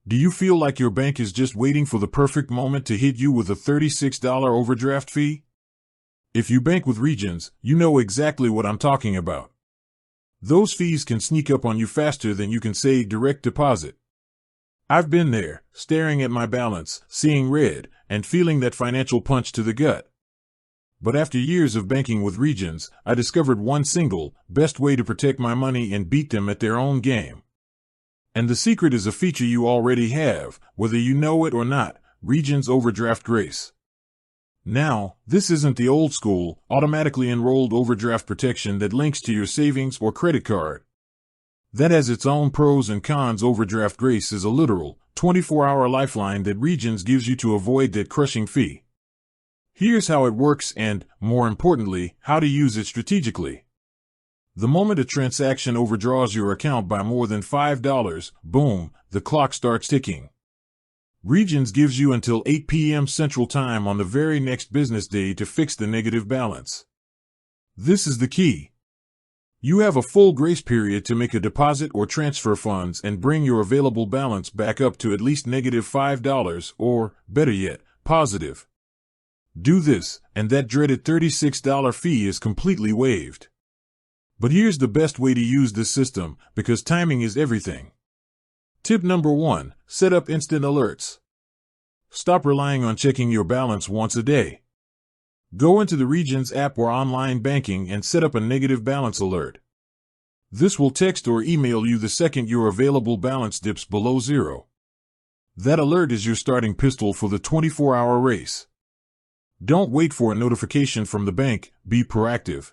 Do you feel like your bank is just waiting for the perfect moment to hit you with a $36 overdraft fee? If you bank with Regions, you know exactly what I'm talking about. Those fees can sneak up on you faster than you can say direct deposit. I've been there, staring at my balance, seeing red, and feeling that financial punch to the gut. But after years of banking with Regions, I discovered one single, best way to protect my money and beat them at their own game. And the secret is a feature you already have, whether you know it or not: Regions Overdraft Grace. Now, this isn't the old school, automatically enrolled overdraft protection that links to your savings or credit card. That has its own pros and cons. Overdraft Grace is a literal, 24-hour lifeline that Regions gives you to avoid that crushing fee. Here's how it works and, more importantly, how to use it strategically. The moment a transaction overdraws your account by more than $5, boom, the clock starts ticking. Regions gives you until 8 p.m. Central Time on the very next business day to fix the negative balance. This is the key. You have a full grace period to make a deposit or transfer funds and bring your available balance back up to at least -$5 or, better yet, positive. Do this, and that dreaded $36 fee is completely waived. But here's the best way to use this system, because timing is everything. Tip number 1, set up instant alerts. Stop relying on checking your balance once a day. Go into the Regions app or online banking and set up a negative balance alert. This will text or email you the second your available balance dips below zero. That alert is your starting pistol for the 24-hour race. Don't wait for a notification from the bank, be proactive.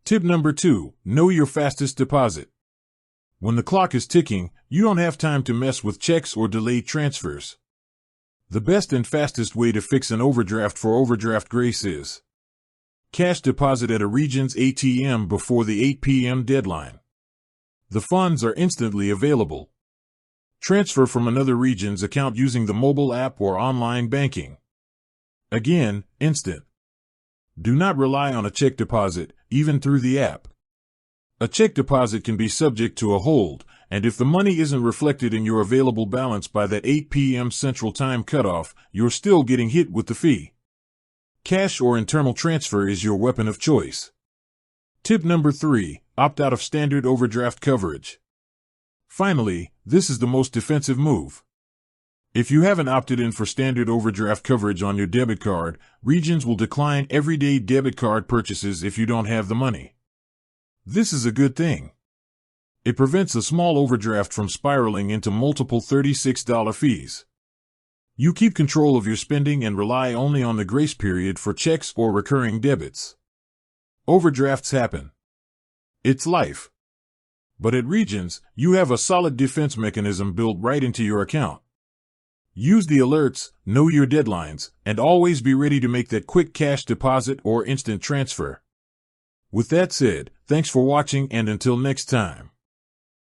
Tip number 2, know your fastest deposit. When the clock is ticking, you don't have time to mess with checks or delayed transfers. The best and fastest way to fix an overdraft for overdraft grace is cash deposit at a Regions ATM before the 8 p.m. deadline. The funds are instantly available. Transfer from another Regions account using the mobile app or online banking. Again, instant. Do not rely on a check deposit, even through the app. A check deposit can be subject to a hold, and if the money isn't reflected in your available balance by that 8 p.m. Central Time cutoff, you're still getting hit with the fee. Cash or internal transfer is your weapon of choice. Tip number 3, opt out of standard overdraft coverage. Finally, this is the most defensive move. If you haven't opted in for standard overdraft coverage on your debit card, Regions will decline everyday debit card purchases if you don't have the money. This is a good thing. It prevents a small overdraft from spiraling into multiple $36 fees. You keep control of your spending and rely only on the grace period for checks or recurring debits. Overdrafts happen. It's life. But at Regions, you have a solid defense mechanism built right into your account. Use the alerts, know your deadlines, and always be ready to make that quick cash deposit or instant transfer. With that said, thanks for watching, and until next time.